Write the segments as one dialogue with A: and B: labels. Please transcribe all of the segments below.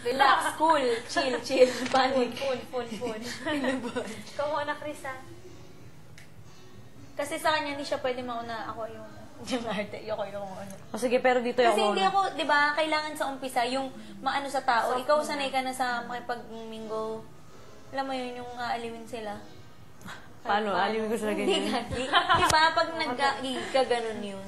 A: Relax, cool, chill, panic.
B: Phone. Ikaw muna, Chris, ha?
A: Kasi sa kanya, hindi siya pwede mauna. Ako yung arte. Ako yung ano.
C: O sige, pero dito
A: Kasi
C: ako.
A: hindi ako, di ba, kailangan sa umpisa, yung maano sa tao. Ikaw sanay ka na sa makipag-mingle. Alam mo yun, yung aaliwin sila.
C: Paano? Aliwin ko sila
A: Hindi
C: ganyan.
A: ka. Di ba, pag nagka-ganon yun,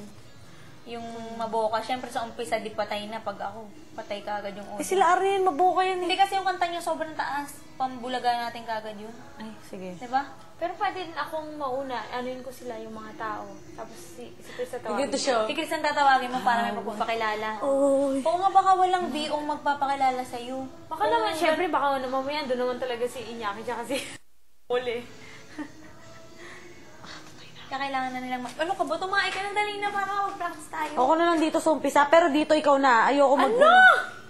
A: yung maboka, syempre sa umpisa, di patay na. Pag ako, patay ka agad yung ulo.
C: Eh sila Aryan, mabuka yan
A: Hindi
C: eh.
A: kasi yung kanta niya sobrang taas. Pambulaga natin kagad yun.
C: Ay, sige.
A: Di ba?
B: Pero pwede din akong mauna. Anuin ko sila, yung mga tao. Tapos si Chris na tawagin.
C: Ganito siya.
A: Si Chris ang tatawagin mo para may magpapakilala.
C: Oy.
A: Oo nga, baka walang biong magpapakilala sa'yo.
B: Baka naman, syempre, baka mamaya doon naman talaga si Iñaki tsaka si Uli.
A: Kaya kailangan na nilang ano ka ba? Tumae ka ng dali na para mag-practice tayo.
C: Ako na lang dito sa umpisa, pero dito ikaw na. Ayoko mag...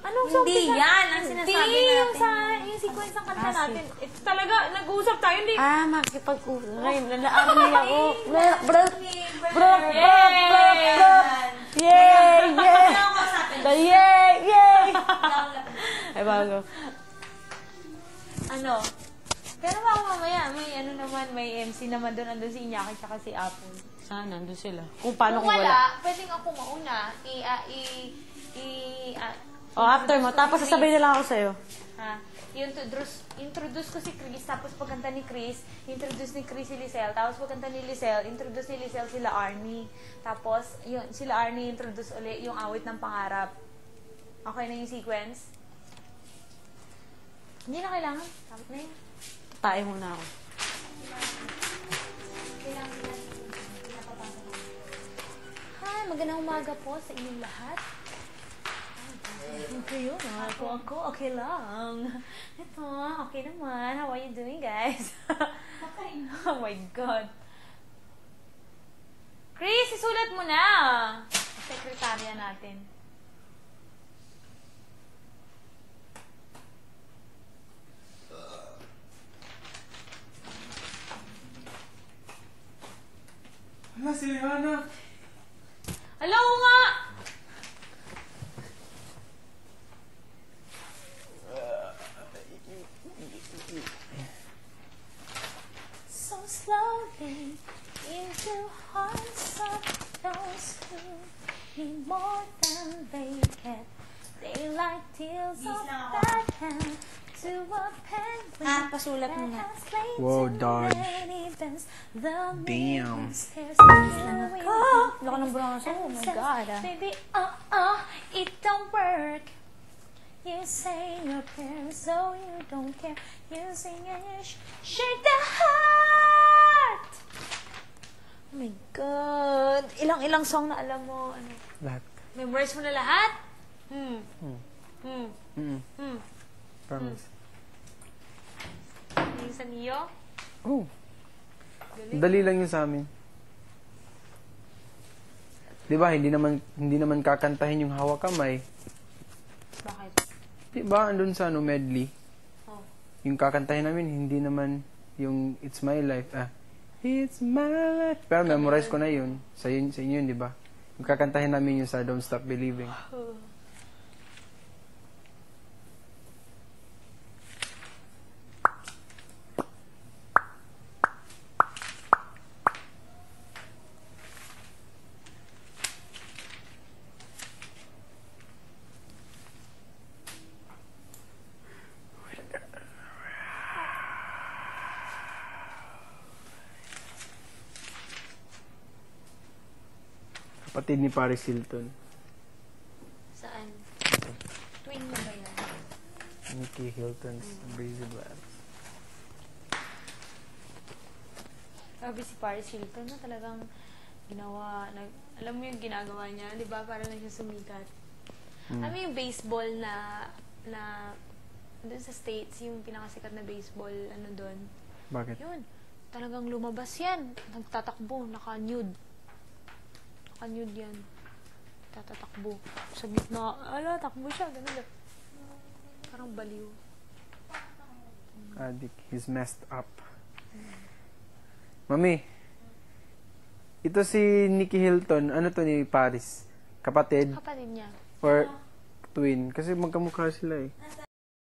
B: Anong sa
A: Hindi
B: umpisa?
A: yan ang sinasabi natin.
B: Yung sequence ng kanta natin. Ito talaga, nag-uusap tayo. Hindi.
C: Makikipag-usap. Ngayon, nalaarmy ako. Yay! Ay, bago.
A: Ano? Pero baka mamaya, may ano naman, may MC naman doon. Andun si Iñaki tsaka si Apple.
C: Saan? Nandun sila. Kung paano
B: Kung
C: kung wala.
B: wala, pwedeng ako mauna.
C: After mo. Tapos sasabihin na lang ako sa'yo.
B: Introduce ko si Chris, tapos pagkanta ni Chris, introduce ni Chris si Lisel, tapos pagkanta ni Lisel, introduce ni Lisel sila Arnie. Tapos, yun, sila Arnie introduce ulit yung awit ng pangarap. Okay na yung sequence? Hindi na kailangan. Tapos na yun.
C: Tayo muna ako.
A: Hi, magandang umaga po sa inyong lahat. Kayo, ako, okay lang. Ito, okay naman. How are you doing, guys? Oh my God. Chris, isulat mo na. Sekretarya natin.
D: Hala, si Rihanna.
A: Hello nga! So slowly into hearts of those who need more than they get. They like tears of that hand to a penguin. Pasulat mo na.
D: Whoa, dog.
A: Damn. Laka ng braso. Oh my God. Baby, it don't work. You say your prayers, so you don't care. You sing and you shake the heart. Oh my God. Ilang song na alam mo. Ano?
D: Lahat.
A: Memorize mo na lahat?
D: Promise.
A: Yung sa Neo?
D: Oh. Dali lang yun sa amin. Di ba, hindi naman kakantahin yung hawak kamay.
A: Bakit?
D: Di ba, andun sa medley.
A: Oh.
D: Yung kakantahin namin, hindi naman yung It's My Life. It's My Life. Pero memorize ko na yun. Sa inyo yun, di ba? Yung kakantahin namin yung sa Don't Stop Believing. Kapatid ni Paris Hilton.
A: Saan? Twin mo ba yan?
D: Nikki Hilton's Breezy Blast.
A: Sabi si Paris Hilton na talagang ginawa, alam mo yung ginagawa niya, di ba? Para lang siya sumikat. Alam mo yung baseball na doon sa States, yung pinakasikat na baseball, ano doon.
D: Bakit?
A: Yun. Talagang lumabas yan. Nagtatakbo, naka-nude. Naka-nude yan. Tatatakbo. Sa gitna, takbo siya. Ganun. Parang baliw.
D: Adik, he's messed up. Mami, ito si Nikki Hilton, ano to ni Paris? Kapatid?
A: Kapatid niya.
D: Or twin? Kasi magkamukha sila eh.